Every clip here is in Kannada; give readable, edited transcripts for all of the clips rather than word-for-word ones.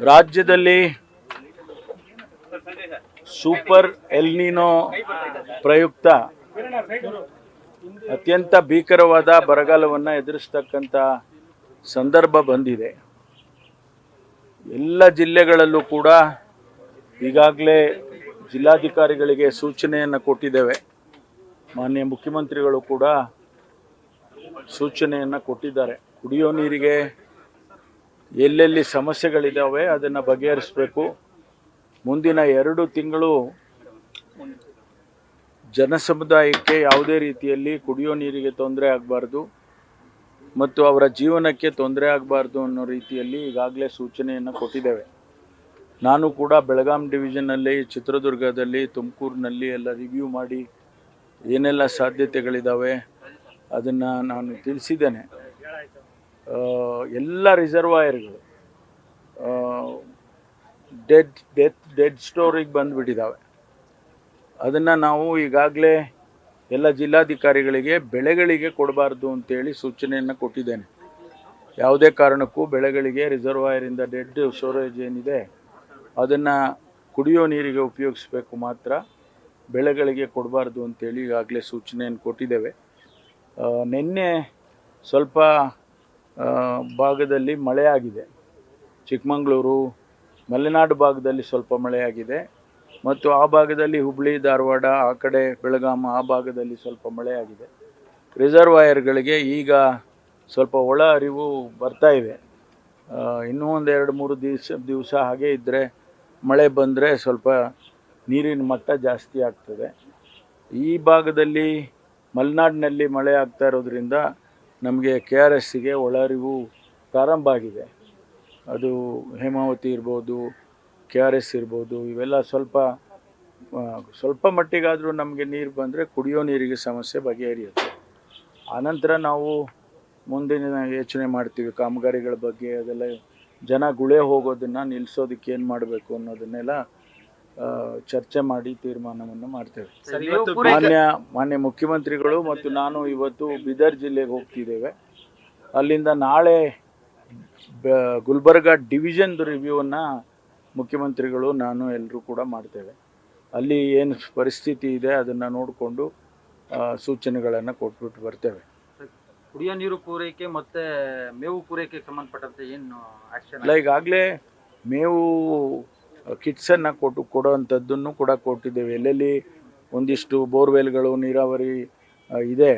ರಾಜ್ಯದಲ್ಲಿ ಸೂಪರ್ ಎಲ್ನಿನೋ ಪ್ರಯುಕ್ತ ಅತ್ಯಂತ ಭೀಕರವಾದ ಬರಗಾಲವನ್ನು ಎದುರಿಸ್ತಕ್ಕಂಥ ಸಂದರ್ಭ ಬಂದಿದೆ. ಎಲ್ಲ ಜಿಲ್ಲೆಗಳಲ್ಲೂ ಕೂಡ ಈಗಾಗಲೇ ಜಿಲ್ಲಾಧಿಕಾರಿಗಳಿಗೆ ಸೂಚನೆಯನ್ನು ಕೊಟ್ಟಿದ್ದೇವೆ. ಮಾನ್ಯ ಮುಖ್ಯಮಂತ್ರಿಗಳು ಕೂಡ ಸೂಚನೆಯನ್ನು ಕೊಟ್ಟಿದ್ದಾರೆ. ಕುಡಿಯೋ ನೀರಿಗೆ ಎಲ್ಲೆಲ್ಲಿ ಸಮಸ್ಯೆಗಳಿದ್ದಾವೆ ಅದನ್ನು ಬಗೆಹರಿಸಬೇಕು. ಮುಂದಿನ 2 ತಿಂಗಳು ಜನಸಮುದಾಯಕ್ಕೆ ಯಾವುದೇ ರೀತಿಯಲ್ಲಿ ಕುಡಿಯೋ ನೀರಿಗೆ ತೊಂದರೆ ಆಗಬಾರ್ದು ಮತ್ತು ಅವರ ಜೀವನಕ್ಕೆ ತೊಂದರೆ ಆಗಬಾರ್ದು ಅನ್ನೋ ರೀತಿಯಲ್ಲಿ ಈಗಾಗಲೇ ಸೂಚನೆಯನ್ನು ಕೊಟ್ಟಿದ್ದೇವೆ. ನಾನು ಕೂಡ ಬೆಳಗಾಂ ಡಿವಿಷನ್ನಲ್ಲಿ, ಚಿತ್ರದುರ್ಗದಲ್ಲಿ, ತುಮಕೂರಿನಲ್ಲಿ ಎಲ್ಲ ರಿವ್ಯೂ ಮಾಡಿ ಏನೆಲ್ಲ ಸಾಧ್ಯತೆಗಳಿದ್ದಾವೆ ಅದನ್ನು ನಾನು ತಿಳಿಸಿದ್ದೇನೆ. ಎಲ್ಲ ರಿಸರ್ವಾಯರ್ಗಳು ಡೆಡ್ ಸ್ಟೋರಿಗೆ ಬಂದುಬಿಟ್ಟಿದ್ದಾವೆ. ಅದನ್ನು ನಾವು ಈಗಾಗಲೇ ಎಲ್ಲ ಜಿಲ್ಲಾಧಿಕಾರಿಗಳಿಗೆ ಬೆಳೆಗಳಿಗೆ ಕೊಡಬಾರ್ದು ಅಂತೇಳಿ ಸೂಚನೆಯನ್ನು ಕೊಟ್ಟಿದ್ದೇನೆ. ಯಾವುದೇ ಕಾರಣಕ್ಕೂ ಬೆಳೆಗಳಿಗೆ ರಿಸರ್ವಾಯರಿಂದ ಡೆಡ್ ಸ್ಟೋರೇಜ್ ಏನಿದೆ ಅದನ್ನು ಕುಡಿಯೋ ನೀರಿಗೆ ಉಪಯೋಗಿಸಬೇಕು, ಮಾತ್ರ ಬೆಳೆಗಳಿಗೆ ಕೊಡಬಾರ್ದು ಅಂತೇಳಿ ಈಗಾಗಲೇ ಸೂಚನೆಯನ್ನು ಕೊಟ್ಟಿದ್ದೇವೆ. ನಿನ್ನೆ ಸ್ವಲ್ಪ ಭಾಗದಲ್ಲಿ ಮಳೆಯಾಗಿದೆ. ಚಿಕ್ಕಮಗಳೂರು, ಮಲೆನಾಡು ಭಾಗದಲ್ಲಿ ಸ್ವಲ್ಪ ಮಳೆಯಾಗಿದೆ ಮತ್ತು ಆ ಭಾಗದಲ್ಲಿ ಹುಬ್ಬಳ್ಳಿ, ಧಾರವಾಡ, ಆ ಕಡೆ ಬೆಳಗಾಂ ಆ ಭಾಗದಲ್ಲಿ ಸ್ವಲ್ಪ ಮಳೆಯಾಗಿದೆ. ರಿಸರ್ವಾಯರ್ಗಳಿಗೆ ಈಗ ಸ್ವಲ್ಪ ಒಳ ಹರಿವು ಬರ್ತಾ ಇದೆ. ಇನ್ನೂ ಒಂದು 2-3 ದಿವಸ ಹಾಗೆ ಇದ್ದರೆ, ಮಳೆ ಬಂದರೆ ಸ್ವಲ್ಪ ನೀರಿನ ಮಟ್ಟ ಜಾಸ್ತಿ ಆಗ್ತದೆ. ಈ ಭಾಗದಲ್ಲಿ ಮಲೆನಾಡಿನಲ್ಲಿ ಮಳೆ ಆಗ್ತಾ ಇರೋದ್ರಿಂದ ನಮಗೆ KRSಗೆ ಒಳಹರಿವು ಪ್ರಾರಂಭ ಆಗಿದೆ. ಅದು ಹೇಮಾವತಿ ಇರ್ಬೋದು, KRS ಇರ್ಬೋದು, ಇವೆಲ್ಲ ಸ್ವಲ್ಪ ಮಟ್ಟಿಗಾದರೂ ನಮಗೆ ನೀರು ಬಂದರೆ ಕುಡಿಯೋ ನೀರಿಗೆ ಸಮಸ್ಯೆ ಬಗೆಹರಿಯುತ್ತೆ. ಆನಂತರ ನಾವು ಮುಂದಿನ ಯೋಚನೆ ಮಾಡ್ತೀವಿ ಕಾಮಗಾರಿಗಳ ಬಗ್ಗೆ. ಅದೆಲ್ಲ ಜನ ಗುಳೆ ಹೋಗೋದನ್ನು ನಿಲ್ಲಿಸೋದಕ್ಕೆ ಏನು ಮಾಡಬೇಕು ಅನ್ನೋದನ್ನೆಲ್ಲ ಚರ್ಚೆ ಮಾಡಿ ತೀರ್ಮಾನವನ್ನು ಮಾಡ್ತೇವೆ. ಮಾನ್ಯ ಮುಖ್ಯಮಂತ್ರಿಗಳು ಮತ್ತು ನಾನು ಇವತ್ತು ಬೀದರ್ ಜಿಲ್ಲೆಗೆ ಹೋಗ್ತಿದ್ದೇವೆ. ಅಲ್ಲಿಂದ ನಾಳೆ ಗುಲ್ಬರ್ಗ ಡಿವಿಷನ್ ರಿವ್ಯೂವನ್ನು ಮುಖ್ಯಮಂತ್ರಿಗಳು, ನಾನು ಎಲ್ಲರೂ ಕೂಡ ಮಾಡ್ತೇವೆ. ಅಲ್ಲಿ ಏನು ಪರಿಸ್ಥಿತಿ ಇದೆ ಅದನ್ನು ನೋಡಿಕೊಂಡು ಸೂಚನೆಗಳನ್ನು ಕೊಟ್ಬಿಟ್ಟು ಬರ್ತೇವೆ. ಕುಡಿಯೋ ನೀರು ಪೂರೈಕೆ ಮತ್ತು ಮೇವು ಪೂರೈಕೆಗೆ ಸಂಬಂಧಪಟ್ಟಂತೆ ಏನು ಆಕ್ಷನ್? ಇಲ್ಲ, ಈಗಾಗಲೇ ಮೇವು ಕಿಟ್ಸನ್ನು ಕೊಡುವಂಥದ್ದನ್ನು ಕೂಡ ಕೊಟ್ಟಿದ್ದೇವೆ. ಎಲ್ಲೆಲ್ಲಿ ಒಂದಿಷ್ಟು ಬೋರ್ವೆಲ್ಗಳು, ನೀರಾವರಿ ಇದೆ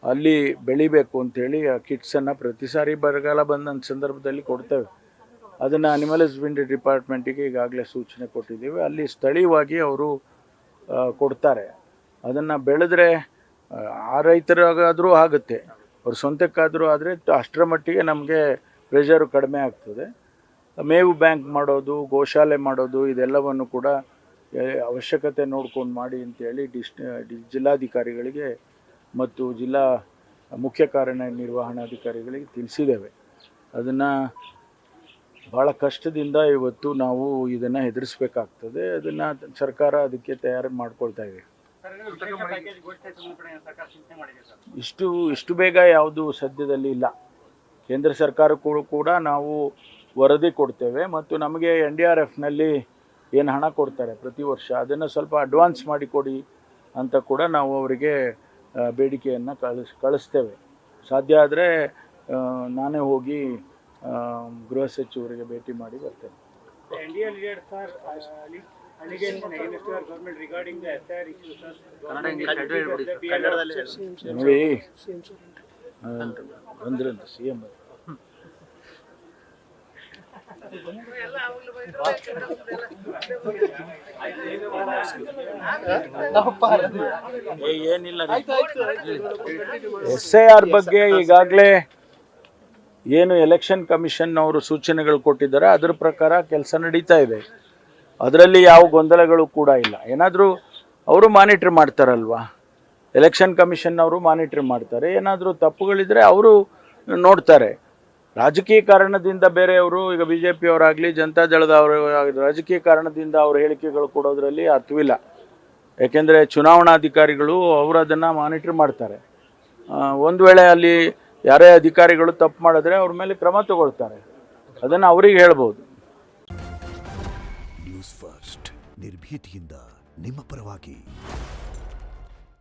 ಅಲ್ಲಿ ಬೆಳಿಬೇಕು ಅಂಥೇಳಿ ಆ ಕಿಟ್ಸನ್ನು ಪ್ರತಿ ಸಾರಿ ಬರಗಾಲ ಬಂದ ಸಂದರ್ಭದಲ್ಲಿ ಕೊಡ್ತೇವೆ. ಅದನ್ನು ಅನಿಮಲ್ ಹಸ್ಬೆಂಡ್ರಿ ಡಿಪಾರ್ಟ್ಮೆಂಟಿಗೆ ಈಗಾಗಲೇ ಸೂಚನೆ ಕೊಟ್ಟಿದ್ದೀವಿ. ಅಲ್ಲಿ ಸ್ಥಳೀಯವಾಗಿ ಅವರು ಕೊಡ್ತಾರೆ. ಅದನ್ನು ಬೆಳೆದ್ರೆ ಆ ರೈತರಿಗಾದರೂ ಆಗುತ್ತೆ, ಅವ್ರ ಸ್ವಂತಕ್ಕಾದರೂ ಆದರೆ ಅಷ್ಟರ ಮಟ್ಟಿಗೆ ನಮಗೆ ಪ್ರೆಷರು ಕಡಿಮೆ ಆಗ್ತದೆ. ಮೇವು ಬ್ಯಾಂಕ್ ಮಾಡೋದು, ಗೋಶಾಲೆ ಮಾಡೋದು, ಇದೆಲ್ಲವನ್ನು ಕೂಡ ಅವಶ್ಯಕತೆ ನೋಡ್ಕೊಂಡು ಮಾಡಿ ಅಂತೇಳಿ ಜಿಲ್ಲಾಧಿಕಾರಿಗಳಿಗೆ ಮತ್ತು ಜಿಲ್ಲಾ ಮುಖ್ಯ ಕಾರ್ಯನಿರ್ವಹಣಾಧಿಕಾರಿಗಳಿಗೆ ತಿಳಿಸಿದ್ದೇವೆ. ಅದನ್ನು ಭಾಳ ಕಷ್ಟದಿಂದ ಇವತ್ತು ನಾವು ಇದನ್ನು ಎದುರಿಸಬೇಕಾಗ್ತದೆ. ಅದನ್ನು ಸರ್ಕಾರ ಅದಕ್ಕೆ ತಯಾರಿ ಮಾಡ್ಕೊಳ್ತಾ ಇದೆ. ಇಷ್ಟು ಬೇಗ ಯಾವುದು ಸದ್ಯದಲ್ಲಿ ಇಲ್ಲ. ಕೇಂದ್ರ ಸರ್ಕಾರಕ್ಕೂ ಕೂಡ ನಾವು ವರದಿ ಕೊಡ್ತೇವೆ ಮತ್ತು ನಮಗೆ NDRFನಲ್ಲಿ ಏನು ಹಣ ಕೊಡ್ತಾರೆ ಪ್ರತಿ ವರ್ಷ ಅದನ್ನು ಸ್ವಲ್ಪ ಅಡ್ವಾನ್ಸ್ ಮಾಡಿಕೊಡಿ ಅಂತ ಕೂಡ ನಾವು ಅವರಿಗೆ ಬೇಡಿಕೆಯನ್ನು ಕಳಿಸ್ತೇವೆ. ಸಾಧ್ಯ ಆದರೆ ನಾನೇ ಹೋಗಿ ಗೃಹ ಸಚಿವರಿಗೆ ಭೇಟಿ ಮಾಡಿ ಬರ್ತೇನೆ. ನೋಡಿ ಅಂದ್ರಂತ CM ಏನಿಲ್ಲ. SIR ಬಗ್ಗೆ ಈಗಾಗಲೇ ಏನು ಎಲೆಕ್ಷನ್ ಕಮಿಷನ್ ಅವರು ಸೂಚನೆಗಳು ಕೊಟ್ಟಿದ್ದಾರೆ ಅದರ ಪ್ರಕಾರ ಕೆಲಸ ನಡೀತಾ ಇದೆ. ಅದರಲ್ಲಿ ಯಾವ ಗೊಂದಲಗಳು ಕೂಡ ಇಲ್ಲ. ಏನಾದರೂ ಅವರು ಮಾನಿಟರ್ ಮಾಡ್ತಾರಲ್ವಾ, ಎಲೆಕ್ಷನ್ ಕಮಿಷನ್ ಅವರು ಮಾನಿಟರ್ ಮಾಡ್ತಾರೆ. ಏನಾದರೂ ತಪ್ಪುಗಳಿದ್ರೆ ಅವರು ನೋಡ್ತಾರೆ. ರಾಜಕೀಯ ಕಾರಣದಿಂದ ಬೇರೆಯವರು, ಈಗ BJP ಅವರಾಗಲಿ ಜನತಾದಳದವರು ರಾಜಕೀಯ ಕಾರಣದಿಂದ ಅವ್ರ ಹೇಳಿಕೆಗಳು ಕೊಡೋದ್ರಲ್ಲಿ ಅರ್ಥವಿಲ್ಲ. ಯಾಕೆಂದರೆ ಚುನಾವಣಾಧಿಕಾರಿಗಳು ಅವರು ಅದನ್ನು ಮಾನಿಟರ್ ಮಾಡ್ತಾರೆ. ಒಂದು ವೇಳೆ ಅಲ್ಲಿ ಯಾರೇ ಅಧಿಕಾರಿಗಳು ತಪ್ಪು ಮಾಡಿದ್ರೆ ಅವ್ರ ಮೇಲೆ ಕ್ರಮ ತಗೊಳ್ತಾರೆ, ಅದನ್ನು ಅವ್ರಿಗೆ ಹೇಳ್ಬೋದು. ನ್ಯೂಸ್ ಫಸ್ಟ್ ನಿರ್ಭೀತಿಯಿಂದ ನಿಮ್ಮ ಪರವಾಗಿ.